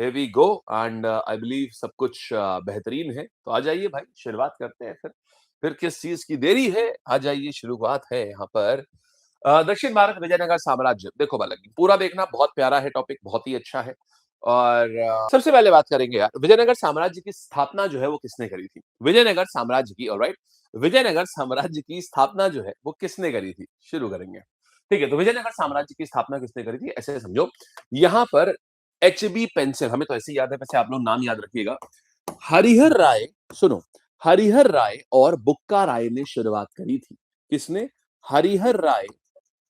Here we go and I believe सब कुछ बेहतरीन है। तो आ जाइए भाई, शुरुआत करते हैं फिर किस चीज़ की देरी है? आ जाइए, शुरुआत है यहाँ पर। दक्षिण भारत विजयनगर साम्राज्य। देखो बालक, पूरा देखना, बहुत प्यारा है टॉपिक, बहुत ही अच्छा है। और सबसे पहले बात करेंगे यार, विजयनगर साम्राज्य की स्थापना जो है वो किसने करी थी? विजयनगर साम्राज्य की, ऑलराइट? विजयनगर साम्राज्य की स्थापना जो है वो किसने करी थी? शुरू करेंगे। ठीक है, तो विजयनगर साम्राज्य की स्थापना किसने करी थी? ऐसे समझो, यहाँ पर एचबी पेंसिल, हमें तो ऐसे ही याद है, वैसे आप लोग नाम याद रखिएगा। हरिहर राय, सुनो, हरिहर राय और बुक्का राय ने शुरुआत करी थी। किसने? हरिहर राय,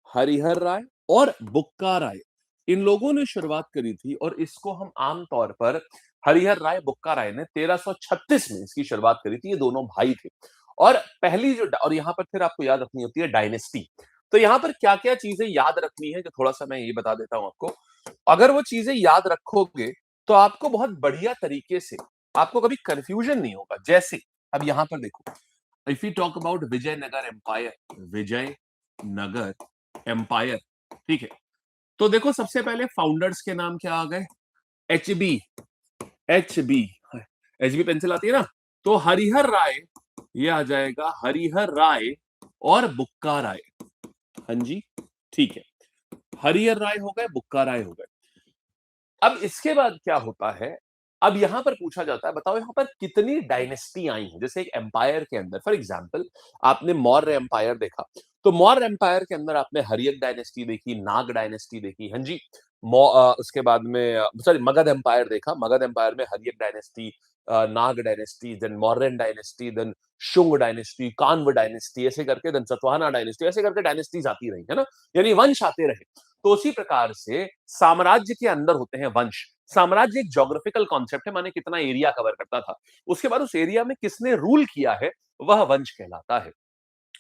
हरिहर राय और बुक्का राय, इन लोगों ने शुरुआत करी थी। और इसको हम आम तौर पर हरिहर राय बुक्का राय ने 1336 में इसकी शुरुआत करी थी। ये दोनों भाई थे। और पहली जो और यहाँ पर फिर आपको याद रखनी होती है डायनेस्टी। तो यहाँ पर क्या क्या चीजें याद रखनी है, जो थोड़ा सा मैं ये बता देता हूं आपको। अगर वो चीजें याद रखोगे तो आपको बहुत बढ़िया तरीके से, आपको कभी कंफ्यूजन नहीं होगा। जैसे अब यहां पर देखो, if you talk about Vijayanagara empire, Vijayanagara empire, ठीक है, तो देखो सबसे पहले फाउंडर्स के नाम क्या आ गए? एचबी, एचबी, एचबी पेंसिल आती है ना, तो हरिहर राय, ये आ जाएगा हरिहर राय और बुक्का राय। हाँ जी, ठीक है, हरिहर राय हो गए, बुक्का राय हो गए। अब इसके बाद क्या होता है? अब यहां पर पूछा जाता है, बताओ यहां पर कितनी डायनेस्टी आई हैं? जैसे एक एम्पायर के अंदर, फॉर एग्जांपल, आपने मौर्य एम्पायर देखा, तो मौर्य एम्पायर के अंदर आपने हर्यक डायनेस्टी देखी, नाग डायनेस्टी देखी, हाँ जी। उसके बाद में सॉरी, मगध एम्पायर देखा, मगध एम्पायर में Haryanka dynasty, Naga dynasty, then Mauryan dynasty, then Shunga dynasty, Kanva dynasty, ऐसे करके देन सतवाहना डायनेस्टी, ऐसे करके डायनेस्टीज आती रही, है ना? यानी वंश आते रहे। तो उसी प्रकार से साम्राज्य के अंदर होते हैं वंश। साम्राज्य एक ज्योग्राफिकल कॉन्सेप्ट है, माने कितना एरिया कवर करता था। उसके बाद उस एरिया में किसने रूल किया है, वह वंश कहलाता है।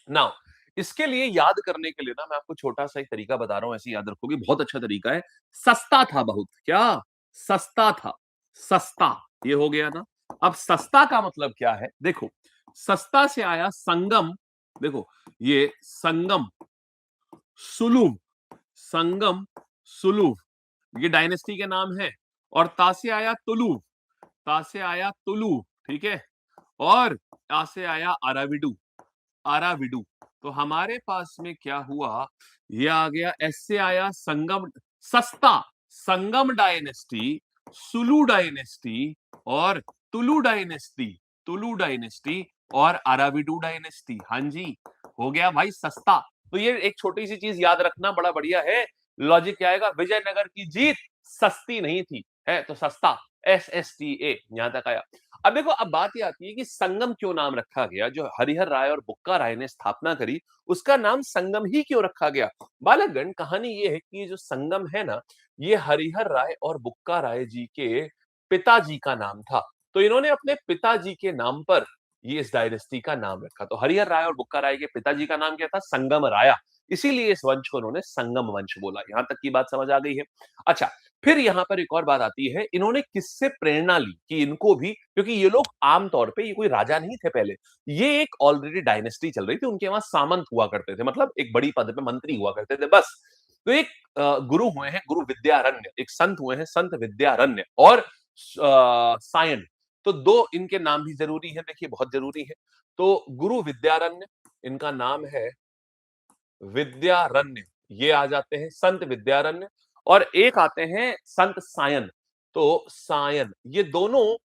नाउ, इसके लिए याद करने के लिए ना मैं आपको छोटा सा एक तरीका बता रहा हूं, ऐसे याद रखोगे, बहुत अच्छा तरीका है। सस्ता था बहुत, क्या? सस्ता था, सस्ता, ये हो गया ना। अब सस्ता का मतलब क्या है? देखो, सस्ता से आया संगम, देखो ये संगम, सुलूम, संगम, सुलूभ, ये डायनेस्टी के नाम है। और ता से आया तुलु, ता से आया तुलु, ठीक है। और ता से आया अराविडू, अराविडू। तो हमारे पास में क्या हुआ? ये आ गया, एस से आया संगम, सस्ता, संगम डायनेस्टी, सुलू डायनेस्टी और तुलु डायनेस्टी, तुलु डायनेस्टी और अराविडू डायनेस्टी। हाँ जी, हो गया भाई सस्ता। तो ये एक छोटी सी चीज याद रखना, बड़ा बढ़िया है। लॉजिक क्या आएगा? विजयनगर की जीत सस्ती नहीं थी, है तो सस्ता, SSTA, यहां तक आया। अब देखो, अब बात ये आती है कि संगम क्यों नाम रखा गया? जो हरिहर राय और बुक्का राय ने स्थापना करी, उसका नाम संगम ही क्यों रखा गया? बालकगण, कहानी ये है कि ये जो संगम है ना, ये हरिहर राय और बुक्का राय जी के पिताजी का नाम था। तो इन्होंने अपने पिताजी के नाम पर ये इस डायनेस्टी का नाम रखा। तो हरिहर राय और बुक्का राय के पिताजी का नाम क्या था? संगम राया। इसीलिए इस वंश को उन्होंने संगम वंश बोला। यहां तक की बात समझ आ गई है? अच्छा, फिर यहां पर एक और बात आती है, इन्होंने किससे प्रेरणा ली कि इनको भी, क्योंकि ये लोग आमतौर पे, ये कोई राजा नहीं थे पहले, ये एक ऑलरेडी डायनेस्टी चल रही थी, उनके वहां सामंत हुआ करते थे, मतलब एक बड़ी पद पे मंत्री हुआ करते थे, बस। तो एक गुरु हुए हैं, गुरु विद्यारण्य, एक संत हुए हैं, संत विद्यारण्य, और सायन। तो दो इनके नाम भी जरूरी है, देखिए बहुत जरूरी है। तो गुरु विद्यारण्य, इनका नाम है विद्यारण्य, ये आ जाते हैं संत विद्यारण्य। और एक आते हैं संत सायन। तो सायन, ये दोनों,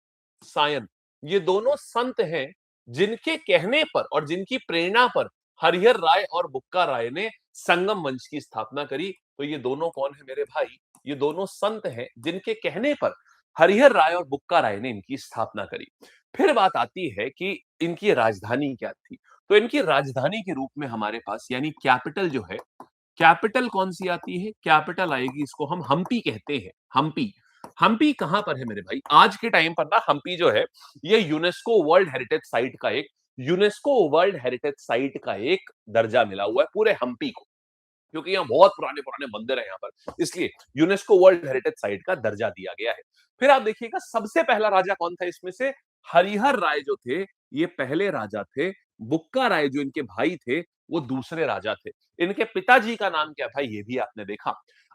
सायन, ये दोनों संत हैं जिनके कहने पर और जिनकी प्रेरणा पर हरिहर राय और बुक्का राय ने संगम वंश की स्थापना करी। तो ये दोनों कौन है मेरे भाई? ये दोनों संत हैं जिनके कहने पर हरिहर राय और बुक्का राय ने इनकी स्थापना करी। फिर बात आती है कि इनकी राजधानी क्या थी। तो इनकी राजधानी के रूप में हमारे पास, यानी कैपिटल जो है, कैपिटल कौन सी आती है? कैपिटल आएगी, इसको हम हम्पी कहते हैं, हम्पी। हम्पी कहां पर है मेरे भाई? आज के टाइम पर ना हम्पी जो है, ये यूनेस्को वर्ल्ड हेरिटेज साइट का एक, यूनेस्को वर्ल्ड हेरिटेज साइट का एक दर्जा मिला हुआ है पूरे हम्पी को, क्योंकि यहाँ बहुत पुराने पुराने मंदिर है यहाँ पर, इसलिए यूनेस्को वर्ल्ड हेरिटेज साइट का दर्जा दिया गया है। फिर आप देखिएगा, सबसे पहला राजा कौन था इसमें से? हरिहर राय जो थे, ये पहले राजा थे। बुक्का राय जो इनके भाई थे, वो दूसरे राजा थे। इनके पिताजी का नाम क्या था, ये भी आपने देखा।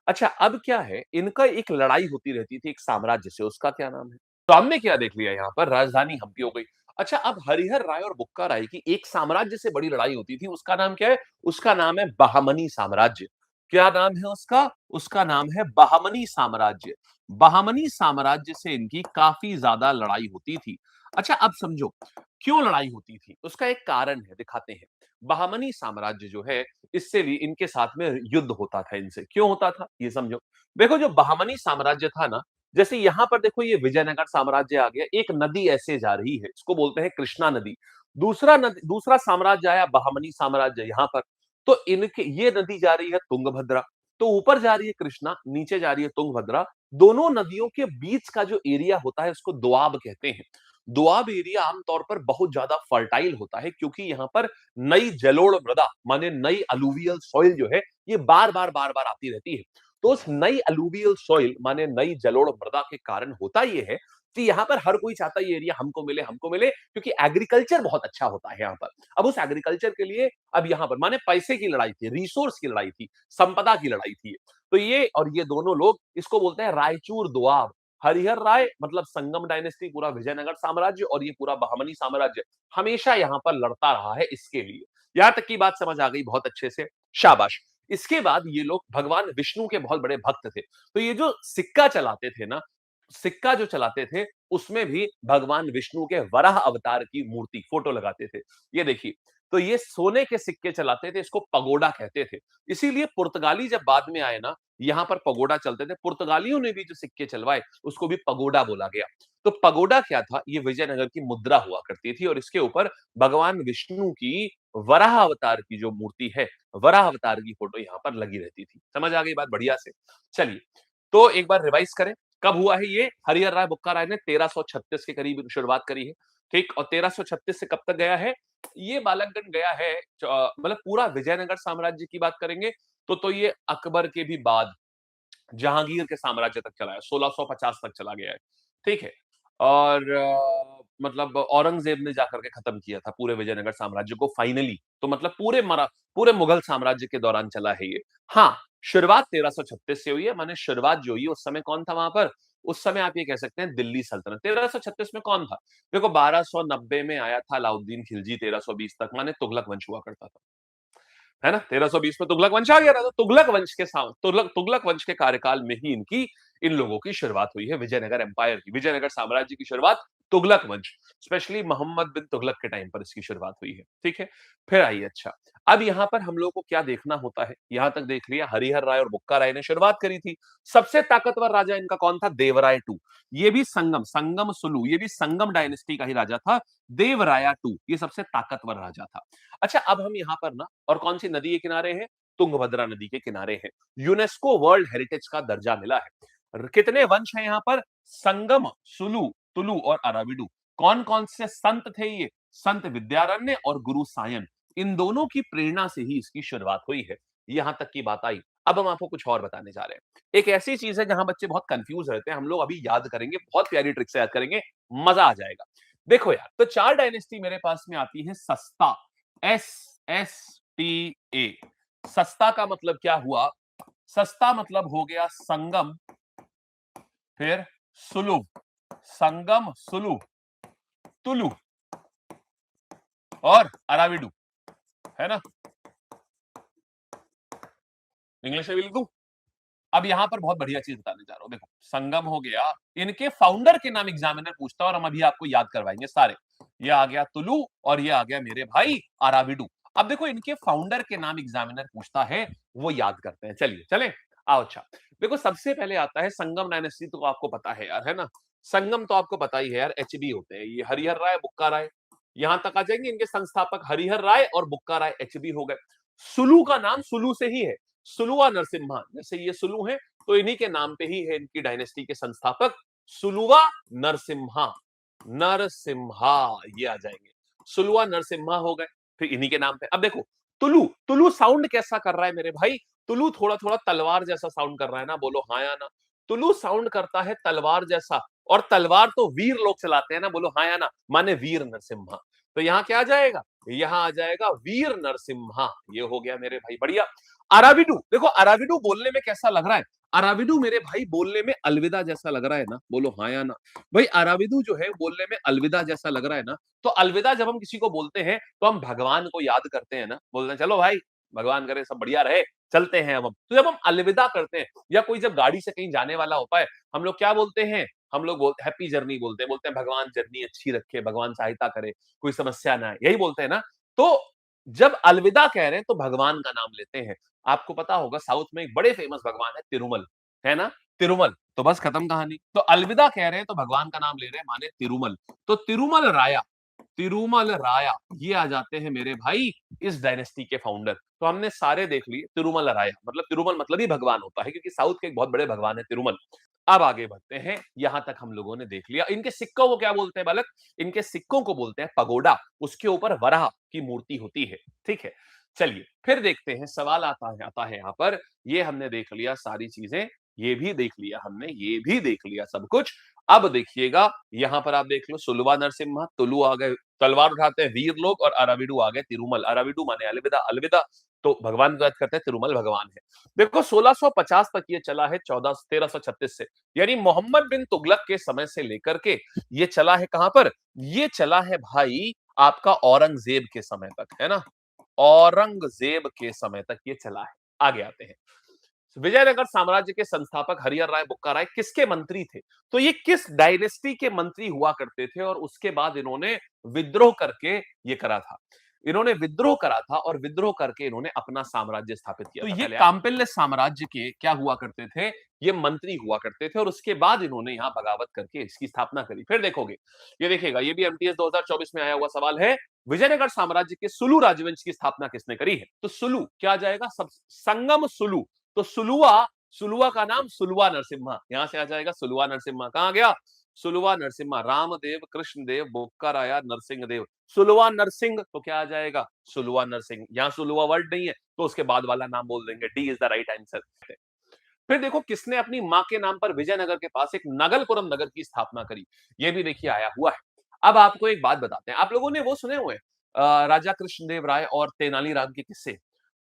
अच्छा, अब क्या है, इनका एक लड़ाई होती रहती थी एक साम्राज्य से, उसका क्या नाम है? तो हमने क्या देख लिया यहाँ पर, राजधानी हम्पी हो गई। अच्छा, अब हरिहर राय और बुक्का राय की एक साम्राज्य से बड़ी लड़ाई होती थी, उसका नाम क्या है? उसका नाम है बहमनी साम्राज्य। क्या नाम है उसका? उसका नाम है बहमनी साम्राज्य। बहमनी साम्राज्य से इनकी काफ़ी ज़्यादा लड़ाई होती थी। अच्छा, अब समझो, क्यों लड़ाई होती थी? उसका एक कारण है, दिखाते हैं। बहमनी साम्राज्य जो है, इससे भी इनके साथ में युद्ध होता था इनसे। क्यों होता था? ये समझो। देखो, जो बहमनी साम्राज्य था ना, जैसे यहां पर देखो, ये विजयनगर साम्राज्य आ गया, एक नदी ऐसे जा रही है, इसको बोलते हैं कृष्णा नदी। दूसरा साम्राज्य आया, बहमनी साम्राज्य, यहां पर। तो इनके ये नदी जा रही है तुंगभद्रा। तो ऊपर जा रही है कृष्णा, नीचे जा रही है तुंगभद्रा। दोनों नदियों के बीच का जो एरिया होता है, उसको दोआब कहते हैं। दोआब एरिया आमतौर पर बहुत ज्यादा फर्टाइल होता है, क्योंकि यहाँ पर नई जलोढ़ मृदा, माने नई अलूवियल सॉइल जो है, ये बार बार आती रहती है। तो उस नई अलूवियल सॉइल, माने नई जलोढ़ मृदा के कारण होता ये है कि यहाँ पर हर कोई चाहता है ये एरिया हमको मिले, क्योंकि एग्रीकल्चर बहुत अच्छा होता है यहाँ पर। अब उस एग्रीकल्चर के लिए, अब यहाँ पर माने पैसे की लड़ाई थी, रिसोर्स की लड़ाई थी, संपदा की लड़ाई थी। तो ये दोनों लोग, इसको बोलते हैं रायचूर दोआब। हरिहर राय मतलब संगम डायनेस्टी, पूरा विजयनगर साम्राज्य, और ये पूरा बहमनी साम्राज्य हमेशा यहाँ पर लड़ता रहा है इसके लिए। यहां तक की बात समझ आ गई बहुत अच्छे से, शाबाश। इसके बाद ये लोग भगवान विष्णु के बहुत बड़े भक्त थे। तो ये जो सिक्का चलाते थे ना, सिक्का जो चलाते थे, उसमें भी भगवान विष्णु के वराह अवतार की मूर्ति, फोटो लगाते थे। ये देखिए, तो ये सोने के सिक्के चलाते थे, इसको पगोडा कहते थे। इसीलिए पुर्तगाली जब बाद में आए ना, यहाँ पर पगोडा चलते थे। पुर्तगालियों ने भी जो सिक्के चलवाए, उसको भी पगोडा बोला गया। तो पगोडा क्या था? ये विजयनगर की मुद्रा हुआ करती थी, और इसके ऊपर भगवान विष्णु की वराह अवतार की जो मूर्ति है, वराह अवतार की फोटो यहाँ पर लगी रहती थी। समझ आ गई बात बढ़िया से? चलिए, तो एक बार रिवाइज करें, कब हुआ है ये? हरिहर राय बुक्का राय ने 1336 के करीब शुरुआत करी है, ठीक। और 1336 से कब तक गया है? ये बालकगण गया है, मतलब पूरा विजयनगर साम्राज्य की बात करेंगे तो ये अकबर के भी बाद जहांगीर के साम्राज्य तक चला है, 1650 तक चला गया है, ठीक है। और मतलब औरंगजेब ने जाकर के खत्म किया था पूरे विजयनगर साम्राज्य को फाइनली। तो मतलब पूरे मुगल साम्राज्य के दौरान चला है ये। हाँ, शुरुआत 1336 से हुई है, माने शुरुआत जो हुई है, उस समय कौन था वहां पर? उस समय आप ये कह सकते हैं दिल्ली सल्तनत। 1336 में कौन था? देखो, 1290 में आया था अलाउद्दीन खिलजी, 1320 तक, माने तुगलक वंश हुआ करता था, है ना? 1320 में तुगलक वंश आ गया था। तो तुगलक वंश के कार्यकाल में ही इन लोगों की शुरुआत हुई है, विजयनगर एम्पायर की, विजयनगर साम्राज्य की शुरुआत तुगलक वंश, स्पेशली मोहम्मद बिन तुगलक के टाइम पर इसकी शुरुआत हुई है, ठीक है। फिर आइए, अच्छा, अब यहाँ पर हम लोगों को क्या देखना होता है? यहाँ तक देख लिया, हरिहर राय और बुक्का राय ने शुरुआत करी थी। सबसे ताकतवर राजा इनका कौन था? देवराय टू। ये भी संगम सुलू, ये भी संगम डायनेस्टी का ही राजा था। देवराया टू, ये सबसे ताकतवर राजा था। अच्छा, अब हम यहाँ पर ना, और कौन सी नदी के किनारे हैं? तुंगभद्रा नदी के किनारे हैं। यूनेस्को वर्ल्ड हेरिटेज का दर्जा मिला है। कितने वंश हैं यहाँ पर? संगम, सुलू, तुलु और अराविडु। कौन कौन से संत थे ये? संत विद्यारण्य और गुरु सायन। इन दोनों की प्रेरणा से ही इसकी शुरुआत हुई है। यहां तक की बात आई। अब हम आपको कुछ और बताने जा रहे हैं। एक ऐसी चीज है जहां बच्चे बहुत कंफ्यूज रहते हैं, हम लोग अभी याद करेंगे, बहुत प्यारी ट्रिक से याद करेंगे, मजा आ जाएगा। देखो यार, तो चार डायनेस्टी मेरे पास में आती है सस्ता, SSTA। सस्ता का मतलब क्या हुआ? सस्ता मतलब हो गया संगम, फिर सुलु, संगम, सुलु, तुलु और अराविडु, है ना? इंग्लिश में भी लिख दूं? अब यहां पर बहुत बढ़िया चीज बताने जा रहा हूं। देखो, संगम हो गया, इनके फाउंडर के नाम एग्जामिनर पूछता है, और हम अभी आपको याद करवाएंगे सारे। ये आ गया तुलु, और ये आ गया मेरे भाई अराविडु। अब देखो, इनके फाउंडर के नाम एग्जामिनर पूछता है, वो याद करते हैं। चलिए चले आओ। अच्छा, देखो, सबसे पहले आता है संगम डायनेस्टी, तो आपको पता है यार, है ना? संगम तो आपको पता ही है यार, एचबी होते हैं ये, हरिहर राय बुक्का राय। यहां तक आ जाएंगे, इनके संस्थापक हरिहर राय और बुक्का राय एचबी हो गए। सुलू का नाम सुलू से ही है, सुलुआ नरसिम्हा, जैसे ये सुलू है, तो इन्हीं के नाम पे ही है इनकी डायनेस्टी के संस्थापक, सुलुआ नरसिम्हा। नरसिम्हा, ये आ जाएंगे, सुलुआ नरसिम्हा हो गए, फिर इन्हीं के नाम पे। अब देखो, तुलु, तुलु साउंड कैसा कर रहा है मेरे भाई? तुलु थोड़ा थोड़ा तलवार जैसा साउंड कर रहा है ना, बोलो हाँ या ना? तुलु साउंड करता है तलवार जैसा, और तलवार तो वीर लोग चलाते हैं ना, बोलो हाँ या ना? माने वीर नरसिम्हा। तो यहाँ क्या आ जाएगा? यहाँ आ जाएगा वीर नरसिम्हा। ये हो गया मेरे भाई, बढ़िया। अराविडू, देखो अराविडू बोलने में कैसा लग रहा है? अराविडू मेरे भाई बोलने में अलविदा जैसा लग रहा है ना? बोलो हाँ या ना? भाई अराविडू जो है बोलने में अलविदा जैसा लग रहा है ना? तो अलविदा जब हम किसी को बोलते हैं, तो हम भगवान को याद करते हैं ना? बोलते हैं चलो भाई, भगवान करे सब बढ़िया रहे, चलते हैं अब हम। तो जब हम अलविदा करते हैं या कोई जब गाड़ी से कहीं जाने वाला होता है, हम लोग क्या बोलते हैं? हम लोग बोलते हैप्पी जर्नी बोलते हैं भगवान जर्नी अच्छी रखे, भगवान सहायता करे, कोई समस्या ना आए, यही बोलते हैं ना? तो जब अलविदा कह रहे हैं तो भगवान का नाम लेते हैं। आपको पता होगा साउथ में एक बड़े फेमस भगवान है तिरुमल, है ना? तिरुमल, तो बस खत्म कहानी। तो अलविदा कह रहे हैं तो भगवान का नाम ले रहे हैं माने तिरुमल। तो तिरुमल राया ये आ जाते हैं मेरे भाई इस डायनेस्टी के फाउंडर। तो हमने सारे देख लिए तिरुमल राया मतलब तिरुमल मतलब ही भगवान होता है क्योंकि साउथ के एक बहुत बड़े भगवान है तिरुमल। अब आगे बढ़ते हैं, यहां तक हम लोगों ने देख लिया। इनके सिक्कों को क्या बोलते हैं बालक? इनके सिक्कों को बोलते हैं पगोडा। उसके ऊपर वराह की मूर्ति होती है, ठीक है। चलिए फिर देखते हैं, सवाल आता है यहाँ पर। ये हमने देख लिया सारी चीजें, ये भी देख लिया हमने, ये भी देख लिया सब कुछ। अब देखिएगा यहाँ पर आप देख लो सुलवा नरसिम्हा, तुलु आ गए, तलवार उठाते हैं वीर लोग, और अराविडू आ गए तिरुमल। अराविडू माने अलविदा, अलविदा तो भगवान को याद करते हैं, तिरुमल भगवान है। देखो 1650 तक ये चला है 1336 से, यानी मोहम्मद बिन तुगलक के समय से लेकर के ये चला है कहां पर? ये चला है भाई आपका औरंगजेब के समय तक, है ना? औरंगजेब के समय तक ये चला है। आगे आते हैं, विजयनगर साम्राज्य के संस्थापक हरिहर राय बुक्का राय किसके मंत्री थे? तो ये किस डायनेस्टी के मंत्री हुआ करते थे और उसके बाद इन्होंने विद्रोह करके ये करा था? इन्होंने विद्रोह करा था और विद्रोह करके इन्होंने अपना साम्राज्य स्थापित किया था। तो ये कांपिल्य साम्राज्य के क्या हुआ करते थे? ये मंत्री हुआ करते थे और उसके बाद इन्होंने यहाँ बगावत करके इसकी स्थापना करी। फिर देखोगे, ये देखिएगा, ये भी एमटीएस 2024 में आया हुआ सवाल है। विजयनगर साम्राज्य के सुलू राजवंश की स्थापना किसने करी है? तो सुलू क्या आ जाएगा? सब संगम सुलू। तो सुलुआ, सुलुआ का नाम सुलवा नरसिम्हा, यहां से आ जाएगा सुलवा नरसिम्हा। कहां गया? सुलवा नरसिम्हा, रामदेव, कृष्णदेव, बुक्का राया, नरसिंह देव। सुलवा नरसिंह तो क्या आ जाएगा? सुलवा नरसिंह। यहां सुलवा वर्ड नहीं है तो उसके बाद वाला नाम बोल देंगे, D is the right answer. फिर देखो किसने अपनी मां के नाम पर विजयनगर के पास एक नगलपुरम नगर की स्थापना करी? ये भी देखिए आया हुआ है। अब आपको एक बात बताते हैं, आप लोगों ने वो सुने हुए राजा कृष्णदेव राय और तेनालीराम के किस्से?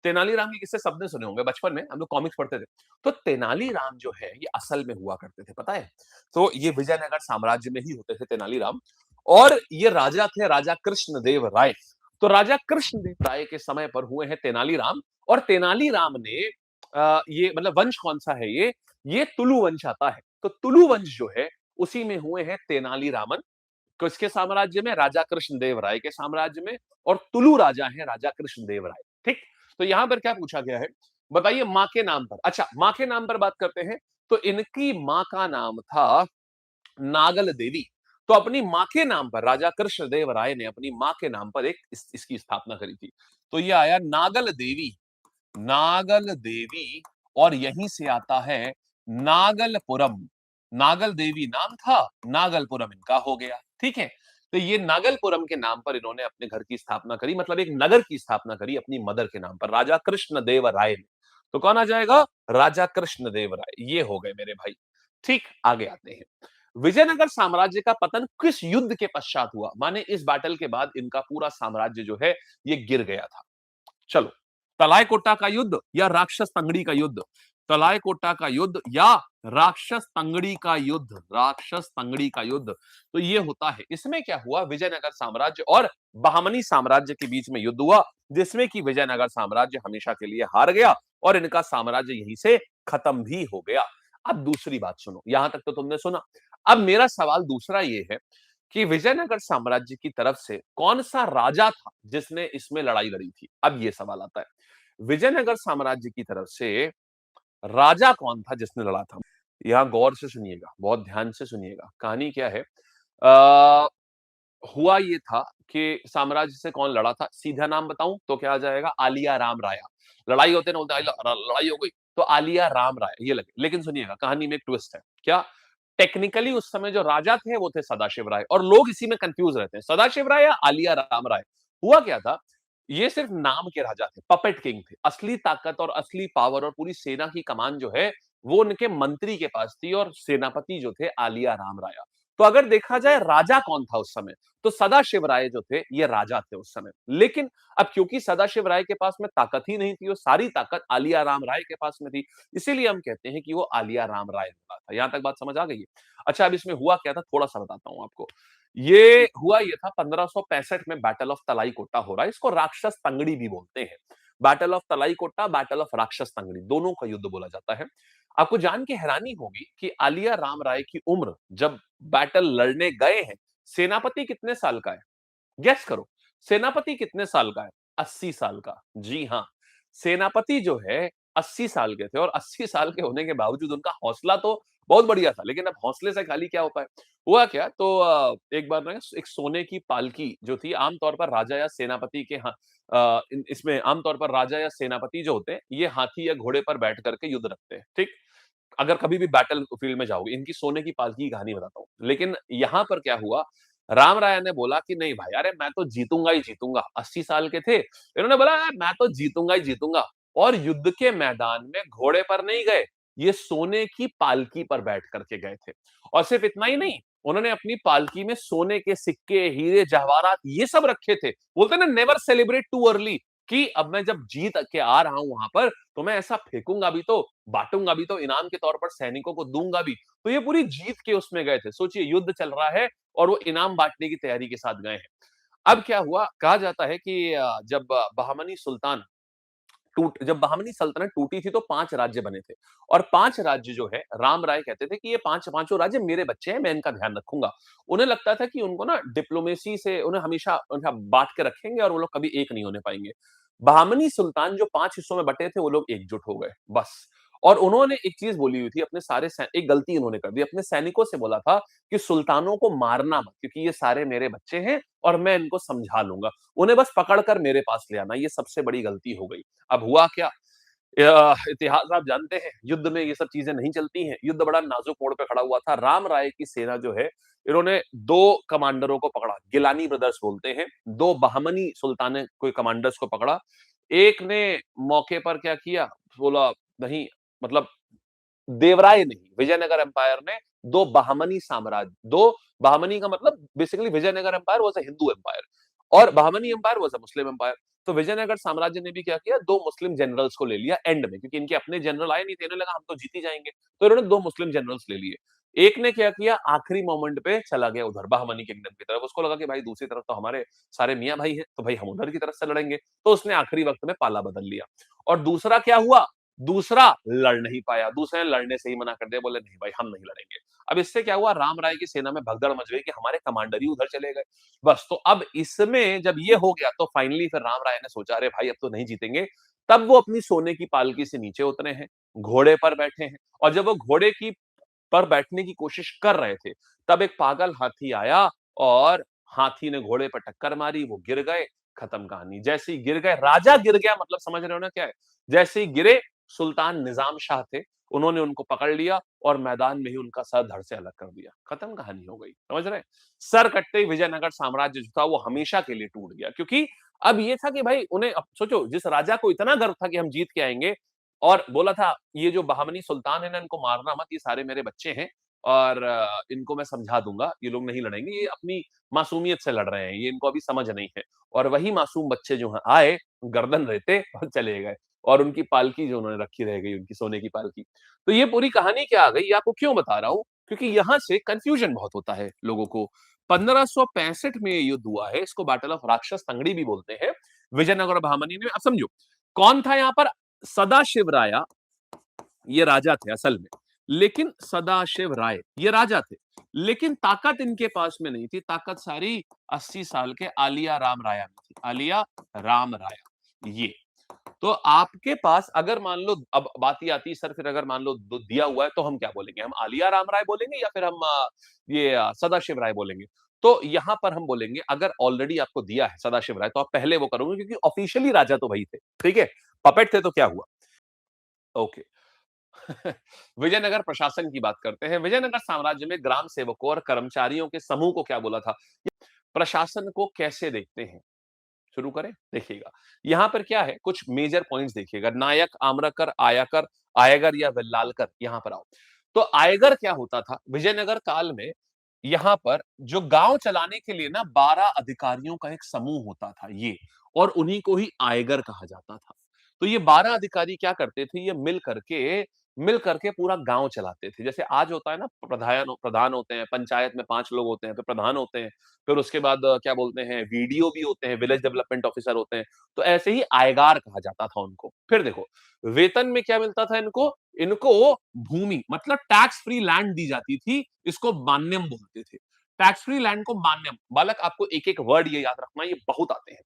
तेनालीराम के किस्से सबने सुने होंगे, बचपन में हम लोग कॉमिक्स पढ़ते थे। तो तेनालीराम जो है ये असल में हुआ करते थे, पता है? तो ये विजयनगर साम्राज्य में ही होते थे तेनालीराम, और ये राजा थे राजा कृष्णदेव राय। तो राजा कृष्णदेव राय के समय पर हुए हैं तेनालीराम, और तेनालीराम ने ये मतलब वंश कौन सा है ये तुलु वंश आता है। तो तुलु वंश जो है उसी में हुए हैं तेनालीरामन, किसके साम्राज्य में? राजा कृष्णदेव राय के साम्राज्य में। और तुलु राजा है राजा कृष्णदेव राय, ठीक। तो यहां पर क्या पूछा गया है, बताइए मां के नाम पर। अच्छा, मां के नाम पर बात करते हैं, तो इनकी मां का नाम था नागल देवी। तो अपनी मां के नाम पर राजा कृष्णदेव राय ने अपनी मां के नाम पर एक इसकी स्थापना करी थी। तो ये आया नागल देवी, नागल देवी, और यहीं से आता है नागलपुरम। नागल देवी नाम था, नागलपुरम इनका हो गया, ठीक है। तो ये नागलपुरम के नाम पर इन्होंने अपने घर की स्थापना करी, मतलब एक नगर की स्थापना करी अपनी मदर के नाम पर, राजा कृष्णदेव राय ने। तो कौन आ जाएगा? राजा कृष्णदेव राय। ये हो गए मेरे भाई, ठीक। आगे आते हैं, विजयनगर साम्राज्य का पतन किस युद्ध के पश्चात हुआ? माने इस बैटल के बाद इनका पूरा साम्राज्य जो है ये गिर गया था। चलो, तलायकोटा का युद्ध या राक्षस तंगड़ी का युद्ध? तलायकोटा का युद्ध या राक्षस तंगड़ी का युद्ध? राक्षस तंगड़ी का युद्ध। तो ये होता है, इसमें क्या हुआ, विजयनगर साम्राज्य और बहमनी साम्राज्य के बीच में युद्ध हुआ, जिसमें कि विजयनगर साम्राज्य हमेशा के लिए हार गया और इनका साम्राज्य यहीं से खत्म भी हो गया। अब दूसरी बात सुनो, यहां तक तो तुमने सुना। अब मेरा सवाल दूसरा ये है कि विजयनगर साम्राज्य की तरफ से कौन सा राजा था जिसने इसमें लड़ाई लड़ी थी? अब ये सवाल आता है, विजयनगर साम्राज्य की तरफ से राजा कौन था जिसने लड़ा था? यहां गौर से सुनिएगा, बहुत ध्यान से सुनिएगा, कहानी क्या है। आ, हुआ ये था कि साम्राज्य से कौन लड़ा था, सीधा नाम बताऊं तो क्या आ जाएगा? आलिया राम राया। लड़ाई होते ना, बोलते लड़ाई हो गई तो आलिया राम राय ये लगे। लेकिन सुनिएगा, कहानी में एक ट्विस्ट है। क्या? टेक्निकली उस समय जो राजा थे वो थे सदाशिव राय, और लोग इसी में कंफ्यूज रहते हैं, सदाशिव राय या आलिया राम राय। हुआ क्या था, ये सिर्फ नाम के राजा थे, पपेट किंग थे। असली ताकत और असली पावर और पूरी सेना की कमान जो है वो उनके मंत्री के पास थी, और सेनापति जो थे आलिया राम राय। तो अगर देखा जाए राजा कौन था उस समय, तो सदाशिव राय जो थे, ये राजा थे उस समय। लेकिन अब क्योंकि सदाशिव राय के पास में ताकत ही नहीं थी, वो सारी ताकत आलिया राम राय के पास में थी, इसीलिए हम कहते हैं कि वो आलिया राम राय बना था। यहां तक बात समझ आ गई है? अच्छा, अब इसमें हुआ क्या था, थोड़ा-सा बताता हूँ आपको। ये था 1565 में बैटल ऑफ तलाईकोटा हो रहा है, इसको राक्षस तंगड़ी भी बोलते हैं। बैटल ऑफ तलाईकोटा, बैटल ऑफ राक्षस तंगड़ी, दोनों का युद्ध बोला जाता है। आपको जान के हैरानी होगी कि आलिया राम राय की उम्र जब बैटल लड़ने गए हैं, सेनापति कितने साल का है? गेस करो, सेनापति कितने साल का है? 80 साल का। जी हाँ, सेनापति जो है 80 साल के थे और 80 साल के होने के बावजूद उनका हौसला तो बहुत बढ़िया था, लेकिन अब हौसले से खाली क्या होता है? हुआ क्या, तो एक बार ना एक सोने की पालकी जो थी, आमतौर पर राजा या सेनापति के इसमें आमतौर पर राजा या सेनापति जो होते हैं, ये हाथी या घोड़े पर बैठ कर के युद्ध रखते हैं, ठीक? अगर कभी भी बैटल फील्ड में जाओगे, इनकी सोने की पालकी की कहानी बताता हूँ। लेकिन यहाँ पर क्या हुआ, राम राय ने बोला कि नहीं भाई, अरे मैं तो जीतूँगा ही जीतूँगा। 80 साल के थे, इन्होंने बोला मैं तो जीतूँगा ही जीतूँगा और युद्ध के मैदान में घोड़े पर नहीं गए, ये सोने की पालकी पर बैठ कर के गए थे। और सिर्फ इतना ही नहीं, उन्होंने अपनी पालकी में सोने के सिक्के, हीरे, जवाहरात ये सब रखे थे। बोलते हैं ना, नेवर सेलिब्रेट टू अर्ली, कि अब मैं जब जीत के आ रहा हूँ वहां पर, तो मैं ऐसा फेंकूंगा भी तो, बांटूंगा भी तो, इनाम के तौर पर सैनिकों को दूंगा भी। तो ये पूरी जीत के उसमें गए थे। सोचिए, युद्ध चल रहा है और वो इनाम बांटने की तैयारी के साथ गए हैं। अब क्या हुआ, कहा जाता है कि जब बहमनी सुल्तान जब बहमनी सल्तनत टूटी थी, तो 5 राज्य बने थे और 5 राज्य जो है, राम राय कहते थे कि ये 5 पांचों राज्य मेरे बच्चे हैं, मैं इनका ध्यान रखूंगा। उन्हें लगता था कि उनको ना डिप्लोमेसी से उन्हें हमेशा उनका बांट के रखेंगे और वो लोग कभी एक नहीं होने पाएंगे। बहमनी सुल्तान जो 5 हिस्सों में बटे थे, वो लोग एकजुट हो गए, बस। और उन्होंने एक चीज बोली हुई थी, अपने एक गलती उन्होंने कर दी, अपने सैनिकों से बोला था कि सुल्तानों को मारना मत, क्योंकि ये सारे मेरे बच्चे हैं और मैं इनको समझा लूंगा, उन्हें बस पकड़कर मेरे पास ले आना। ये सबसे बड़ी गलती हो गई। अब हुआ क्या, इतिहास आप जानते हैं, युद्ध में ये सब चीजें नहीं चलती हैं। युद्ध बड़ा नाजुक मोड़ पे खड़ा हुआ था। राम राय की सेना जो है, इन्होंने 2 कमांडरों को पकड़ा, गिलानी ब्रदर्स बोलते हैं। 2 बहमनी सुल्तान कोई कमांडर्स को पकड़ा। एक ने मौके पर क्या किया, बोला नहीं, मतलब देवराय नहीं, विजयनगर एम्पायर ने 2 बहमनी का मतलब basically Vijayanagara empire was a Hindu empire और Bahmani empire was a Muslim empire. तो विजयनगर साम्राज्य ने भी क्या किया, 2 मुस्लिम जनरल्स को ले लिया एंड में, क्योंकि इनके अपने जनरल आए नहीं थे, इन्हें लगा हम तो जीत ही जाएँगे। तो इन्होंने 2 मुस्लिम जनरल्स ले लिए। एक ने क्या किया, आखिरी मोमेंट पे चला गया उधर बहमनी किंगडम की तरफ। उसको लगा कि भाई दूसरी तरफ तो हमारे सारे मियाँ भाई हैं, तो भाई हम उधर की तरफ से लड़ेंगे। तो उसने आखिरी वक़्त में पाला बदल लिया। और दूसरा क्या हुआ, दूसरा लड़ नहीं पाया, दूसरे ने लड़ने से ही मना कर दिया, बोले नहीं भाई हम नहीं लड़ेंगे। अब इससे क्या हुआ, राम राय की सेना में भगदड़ मच गई कि हमारे कमांडर ही उधर चले गए। बस, तो अब इसमें जब ये हो गया, तो फाइनली फिर राम राय ने सोचा, अरे भाई अब तो नहीं जीतेंगे। तब वो अपनी सोने की पालकी से नीचे उतरे हैं, घोड़े पर बैठे हैं और जब वो घोड़े की पर बैठने की कोशिश कर रहे थे, तब एक पागल हाथी आया और हाथी ने घोड़े पर टक्कर मारी, वो गिर गए, खत्म कहानी। जैसे ही गिर गए, राजा गिर गया, मतलब समझ रहे हो ना क्या है? जैसे ही गिरे, सुल्तान निजाम शाह थे, उन्होंने उनको पकड़ लिया और मैदान में ही उनका सर धड़ से अलग कर दिया। खत्म कहानी हो गई, समझ रहे हैं? सर कटते ही विजयनगर साम्राज्य जो था, वो हमेशा के लिए टूट गया, क्योंकि अब ये था कि भाई उन्हें, अब सोचो, जिस राजा को इतना गर्व था कि हम जीत के आएँगे और बोला था ये जो बहमनी सुल्तान है ना, इनको मारना मत, ये सारे मेरे बच्चे हैं और इनको मैं समझा दूँगा, ये लोग नहीं लड़ेंगे, ये अपनी मासूमियत से लड़ रहे हैं, ये इनको अभी समझ नहीं है। और वही मासूम बच्चे जो हैं आए, गर्दन रेते और चले गए और उनकी पालकी जो उन्होंने रखी रह गई, उनकी सोने की पालकी। तो ये पूरी कहानी क्या आ गई, ये आपको क्यों बता रहा हूँ? क्योंकि यहाँ से कन्फ्यूजन बहुत होता है लोगों को। 1565 में ये युद्ध हुआ है, इसको बैटल ऑफ राक्षस तंगड़ी भी बोलते हैं, विजयनगर और बहामनी में। अब समझो, कौन था यहाँ पर, सदाशिव राया, ये राजा थे असल में, लेकिन सदाशिव राय ये राजा थे, लेकिन ताकत इनके पास में नहीं थी, ताकत सारी 80 साल के आलिया राम राया में थी, आलिया राम राया ये। तो आपके पास अगर मान लो, अब बात ये आती है सर, फिर अगर मान लो दिया हुआ है तो हम क्या बोलेंगे, हम आलिया राम राय बोलेंगे या फिर हम सदाशिव राय बोलेंगे? तो यहां पर हम बोलेंगे, अगर ऑलरेडी आपको दिया है सदाशिव राय, तो आप पहले वो करोगे, क्योंकि ऑफिशियली राजा तो वही थे, ठीक है? पपेट थे तो क्या हुआ, ओके। विजयनगर प्रशासन की बात करते हैं। विजयनगर साम्राज्य में ग्राम सेवकों और कर्मचारियों के समूह को क्या बोला था, प्रशासन को कैसे देखते हैं? शुरू करें, देखिएगा। यहां पर क्या है, कुछ मेजर पॉइंट्स देखिएगा। नायक, आम्रकर, आयाकर, आयगर या वेल्लालकर, यहां पर आओ। तो आयगर क्या होता था, विजयनगर काल में यहाँ पर जो गांव चलाने के लिए ना 12 अधिकारियों का एक समूह होता था ये, और उन्हीं को ही आयगर कहा जाता था। तो ये 12 अधिकारी क्या करते थे, ये मिल करके पूरा गांव चलाते थे। जैसे आज होता है ना, प्रधान प्रधान होते हैं, पंचायत में 5 लोग होते हैं, फिर प्रधान होते हैं, फिर उसके बाद क्या बोलते हैं, वीडीओ भी होते हैं, विलेज डेवलपमेंट ऑफिसर होते हैं। तो ऐसे ही आयगार कहा जाता था उनको। फिर देखो, वेतन में क्या मिलता था इनको, इनको भूमि मतलब टैक्स फ्री लैंड दी जाती थी, इसको मान्यम बोलते थे। टैक्स फ्री लैंड को मान्यम, बालक आपको एक एक वर्ड ये याद रखना, ये बहुत आते हैं।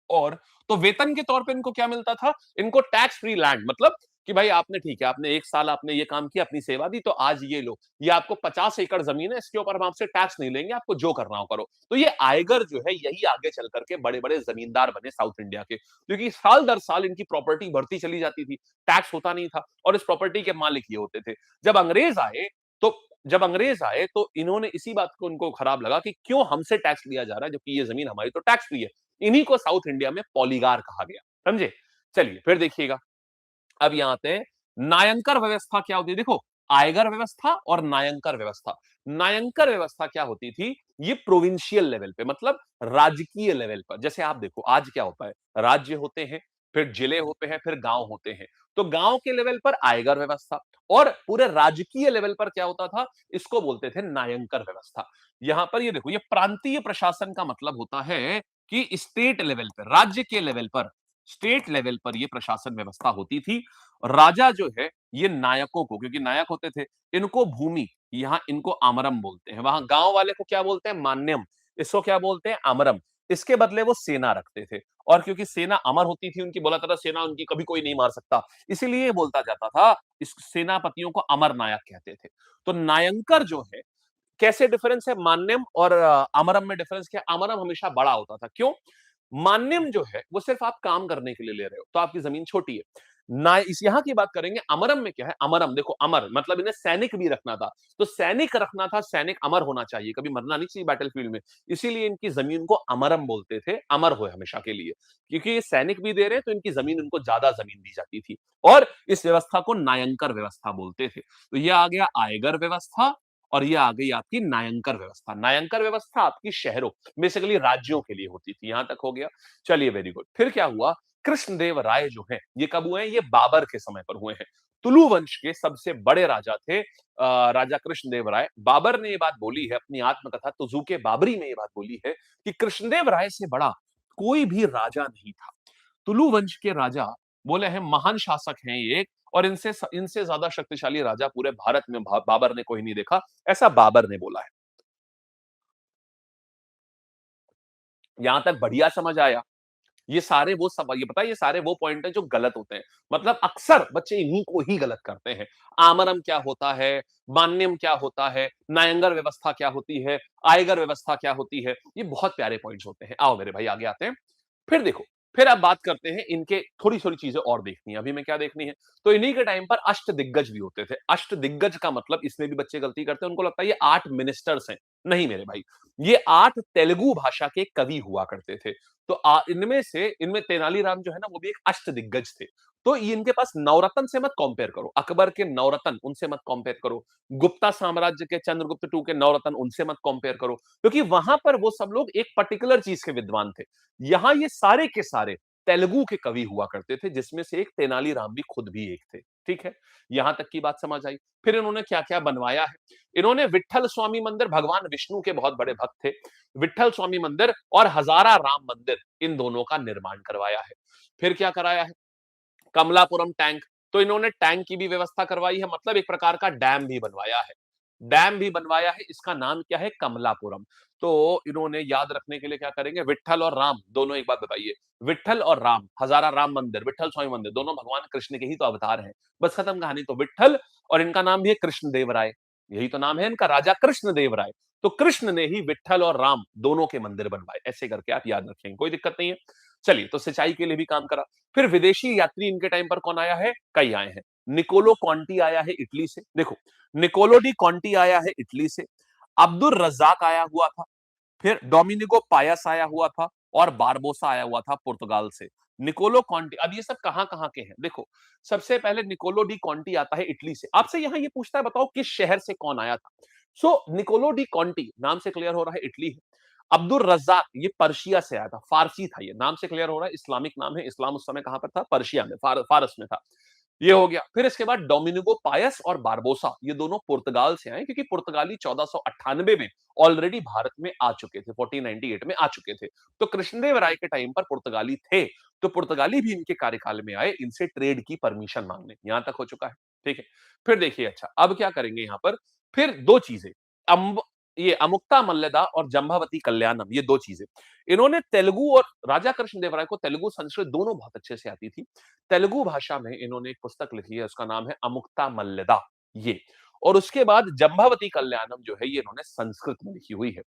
और तो वेतन के तौर पे इनको क्या मिलता था, इनको टैक्स फ्री लैंड मतलब कि भाई आपने ठीक है, आपने 1 साल आपने ये काम किया, अपनी सेवा दी, तो आज ये लो, ये आपको 50 एकड़ जमीन है, इसके ऊपर हम आपसे टैक्स नहीं लेंगे, आपको जो करना हो करो। तो ये आयगर जो है, यही आगे चल करके बड़े बड़े जमींदार बने साउथ इंडिया के, क्योंकि साल दर साल इनकी प्रॉपर्टी बढ़ती चली जाती थी, टैक्स होता नहीं था, और इस प्रॉपर्टी के मालिक ये होते थे। जब अंग्रेज आए तो जब अंग्रेज आए तो इन्होंने इसी बात को उनको खराब लगा कि क्यों हमसे टैक्स लिया जा रहा है, जबकि ये जमीन हमारी तो टैक्स फ्री है। इन्हीं को साउथ इंडिया में पॉलीगार कहा गया, समझे। चलिए फिर देखिएगा, अब यहां आते हैं, नायंकर व्यवस्था क्या होती है। देखो, आयगर व्यवस्था और नायंकर व्यवस्था। नायंकर व्यवस्था क्या होती थी, ये प्रोविंशियल लेवल पे मतलब राजकीय लेवल पर। जैसे आप देखो आज क्या होता है, राज्य होते हैं, फिर जिले होते हैं, फिर गांव होते हैं। तो गांव के लेवल पर आयगर व्यवस्था, और पूरे राजकीय लेवल पर क्या होता था, इसको बोलते थे नायंकर व्यवस्था। यहां पर ये देखो, ये प्रांतीय प्रशासन का मतलब होता है कि स्टेट लेवल पर, राज्य के लेवल पर, स्टेट लेवल पर ये प्रशासन व्यवस्था होती थी। राजा जो है, ये नायकों को, क्योंकि नायक होते थे, इनको भूमि, यहाँ इनको आमरम बोलते हैं, वहां गांव वाले को क्या बोलते हैं, मान्यम, इसको क्या बोलते हैं, आमरम। इसके बदले वो सेना रखते थे, और क्योंकि सेना अमर होती थी उनकी, बोला था सेना उनकी कभी कोई नहीं मार सकता, इसीलिए बोलता जाता था, इस सेनापतियों को अमर नायक कहते थे। तो नायंकर जो है, कैसे डिफरेंस है मान्यम और अमरम में, डिफरेंस क्या, अमरम हमेशा बड़ा होता था, क्यों, मान्यम जो है वो सिर्फ आप काम करने के लिए ले रहे हो, तो आपकी जमीन छोटी है ना। इस यहां की बात करेंगे, अमरम में क्या है, अमरम देखो, अमर मतलब इन्हें सैनिक भी रखना था, तो सैनिक रखना था, सैनिक अमर होना चाहिए, कभी मरना नहीं चाहिए बैटलफील्ड में, इसीलिए इनकी जमीन को अमरम बोलते थे, अमर हो हमेशा के लिए, क्योंकि ये सैनिक भी दे रहे हैं, तो इनकी जमीन, इनको ज्यादा जमीन दी जाती थी, और इस व्यवस्था को नायंकर व्यवस्था बोलते थे। तो यह आ गया आयगर व्यवस्था, और ये आ गई आपकी नायंकर व्यवस्था। नायंकर व्यवस्था आपकी शहरों, बेसिकली राज्यों के लिए होती थी, यहां तक हो गया। चलिए वेरी गुड, फिर क्या हुआ, कृष्णदेव राय जो है, ये कब हुए हैं, ये बाबर के समय पर हुए हैं। तुलु वंश के सबसे बड़े राजा थे राजा कृष्णदेव राय। बाबर ने ये बात बोली है अपनी आत्मकथा तुजुके बाबरी में, ये बात बोली है कि कृष्णदेव राय से बड़ा कोई भी राजा नहीं था। तुलु वंश के राजा बोले हैं महान शासक हैं ये, और इनसे इनसे ज्यादा शक्तिशाली राजा पूरे भारत में बाबर ने कोई नहीं देखा, ऐसा बाबर ने बोला है। यहां तक बढ़िया समझ आया। ये सारे वो सब, ये पता है, ये सारे वो पॉइंट है जो गलत होते हैं, मतलब अक्सर बच्चे इन्हीं को ही गलत करते हैं। आमरम क्या होता है, मान्यम क्या होता है, नायंगर व्यवस्था क्या होती है, आयगर व्यवस्था क्या होती है, ये बहुत प्यारे पॉइंट्स होते हैं। आओ मेरे भाई आगे आते हैं। फिर देखो, फिर अब बात करते हैं इनके, थोड़ी थोड़ी चीजें और देखनी है, अभी मैं क्या देखनी है, तो इन्हीं के टाइम पर अष्ट दिग्गज भी होते थे। अष्ट दिग्गज का मतलब, इसमें भी बच्चे गलती करते हैं, उनको लगता है ये 8 मिनिस्टर्स हैं। नहीं मेरे भाई, ये 8 तेलुगु भाषा के कवि हुआ करते थे। तो इनमें से, इनमें तेनालीराम जो है ना, वो भी एक अष्ट दिग्गज थे। तो ये इनके पास नवरत्न से मत कंपेयर करो, अकबर के नवरत्न उनसे मत कंपेयर करो, गुप्ता साम्राज्य के चंद्रगुप्त टू के नवरत्न उनसे मत कंपेयर करो, क्योंकि वहां पर वो सब लोग एक पर्टिकुलर चीज के विद्वान थे। यहाँ ये सारे के सारे तेलुगु के कवि हुआ करते थे, जिसमें से एक तेनालीराम भी खुद भी एक थे। ठीक है, यहां तक की बात समझ आई। फिर इन्होंने क्या क्या बनवाया है, इन्होंने विट्ठल स्वामी मंदिर, भगवान विष्णु के बहुत बड़े भक्त थे, विट्ठल स्वामी मंदिर और हजारा राम मंदिर, इन दोनों का निर्माण करवाया है। फिर क्या कराया है, कमलापुरम टैंक, तो इन्होंने टैंक की भी व्यवस्था करवाई है, मतलब एक प्रकार का डैम भी बनवाया है। डैम भी बनवाया है, इसका नाम क्या है, कमलापुरम। तो इन्होंने याद रखने के लिए क्या करेंगे, विट्ठल और राम दोनों, एक बात बताइए, विट्ठल और राम, हजारा राम मंदिर, विट्ठल स्वामी मंदिर, दोनों भगवान कृष्ण के ही तो अवतार हैं। बस खत्म कहानी। तो विट्ठल, और इनका नाम भी है कृष्ण देव राय, यही तो नाम है इनका, राजा कृष्ण देव राय। तो कृष्ण ने ही विट्ठल और राम दोनों के मंदिर बनवाए, ऐसे करके आप याद रखेंगे, कोई दिक्कत नहीं है। चलिए, तो सिंचाई के लिए भी काम करा। फिर विदेशी यात्री इनके टाइम पर कौन आया है, कई आए हैं। निकोलो कॉन्टी आया है इटली से, देखो, निकोलो डी कॉन्टी आया है इटली से, अब्दुल रज्जाक आया हुआ था, फिर डोमिनिगो पायस आया हुआ था, और बारबोसा आया हुआ था पुर्तगाल से। निकोलो कॉन्टी, अब ये सब कहां कहां के हैं, देखो, सबसे पहले निकोलो डी कॉन्टी आता है इटली से। आपसे यहां ये पूछता है, बताओ किस शहर से कौन आया था, सो निकोलो डी कॉन्टी नाम से क्लियर हो रहा है इटली है। अब्दुल रज़्ज़ाक ये पर्शिया से आया था, फ़ारसी था ये, नाम से क्लियर हो रहा है इस्लामिक नाम है, इस्लाम उस समय कहाँ पर था? पर्शिया में, फ़ारस में था। ये हो गया। फिर इसके बाद डोमिनिगो पायस और बारबोसा ये दोनों पुर्तगाल से आए क्योंकि पुर्तगाली 1498 में ऑलरेडी भारत में आ चुके थे, 1498 में आ चुके थे। तो कृष्णदेव राय के टाइम पर पुर्तगाली थे, तो पुर्तगाली भी इनके कार्यकाल में आए, इनसे ट्रेड की परमिशन मांगने। यहां तक हो चुका है, ठीक है। फिर देखिए अच्छा, अब क्या करेंगे यहां पर? फिर 2 चीजें, अम्ब ये अमुक्ता मल्लदा और जम्भावती कल्याणम ये 2 चीजें। इन्होंने तेलुगु और राजा कृष्णदेव राय को तेलुगु, संस्कृत दोनों बहुत अच्छे से आती थी। तेलुगु भाषा में इन्होंने एक पुस्तक लिखी है, उसका नाम है अमुक्ता मल्लदा ये। और उसके बाद जम्भावती कल्याणम जो है ये इन्होंने संस्कृत में लिखी हुई है।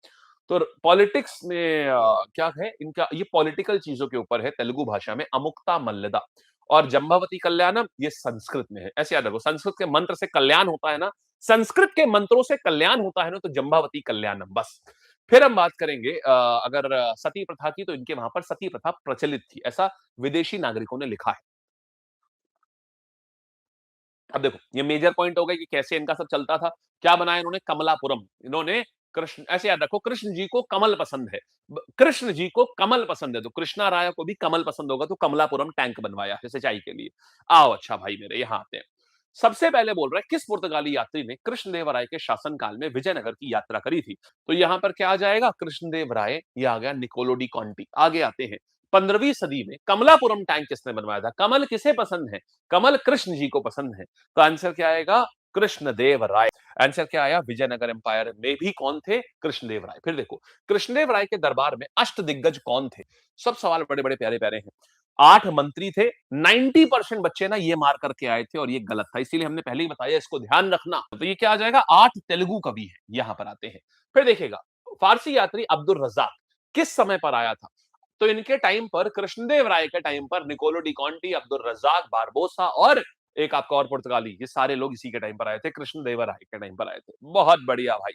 तो पॉलिटिक्स में क्या है इनका, ये पॉलिटिकल चीजों के ऊपर है तेलुगु भाषा में अमुक्ता मल्लदा, और जम्भावती कल्याणम ये संस्कृत में है। ऐसे याद रखो, संस्कृत के मंत्र से कल्याण होता है ना, संस्कृत के मंत्रों से कल्याण होता है ना, तो जम्भावती कल्याणम बस। फिर हम बात करेंगे अगर सती प्रथा की, तो इनके वहां पर सती प्रथा प्रचलित थी, ऐसा विदेशी नागरिकों ने लिखा है। अब देखो ये मेजर पॉइंट हो गया कि कैसे इनका सब चलता था। क्या बनाया इन्होंने? कमलापुरम। इन्होंने कृष्ण, ऐसे याद रखो, कृष्ण जी को कमल पसंद है। कृष्ण जी को कमल पसंद है, तो कृष्णा राय को भी कमल पसंद होगा, तो कमलापुरम टैंक बनवाया है सिंचाई के लिए। आओ अच्छा भाई मेरे यहाँ आते हैं। सबसे पहले बोल रहा है किस पुर्तगाली यात्री ने कृष्णदेव राय के शासनकाल में विजयनगर की यात्रा करी थी? तो यहां पर क्या आ जाएगा? कृष्णदेव राय। ये आ गया निकोलो डी कॉन्टी। आगे आते हैं, 15वीं सदी में कमलापुरम टैंक किसने बनवाया था? कमल किसे पसंद है? कमल कृष्ण जी को पसंद है, तो आंसर क्या आएगा? कृष्णदेव राय। आंसर क्या आया? विजयनगर एम्पायर में भी कौन थे? कृष्णदेव राय। फिर देखो कृष्णदेव राय के दरबार में अष्ट दिग्गज कौन थे? सब सवाल बड़े बड़े प्यारे प्यारे हैं। 8 मंत्री थे, 90% बच्चे ना ये मार करके आए थे और ये गलत था, इसीलिए हमने पहले ही बताया इसको ध्यान रखना। तो ये क्या आ जाएगा? 8 तेलुगु कवि है, यहां पर आते हैं। फिर देखिएगा फारसी यात्री अब्दुल रज्जाक किस समय पर आया था? तो इनके टाइम पर, कृष्णदेव राय के टाइम पर, Niccolo de Conti, Abdul Razzaq, Barbosa और एक आपका और पुर्तगाली, ये सारे लोग इसी के टाइम पर आए थे, कृष्णदेव राय के टाइम पर आए थे। बहुत बढ़िया भाई।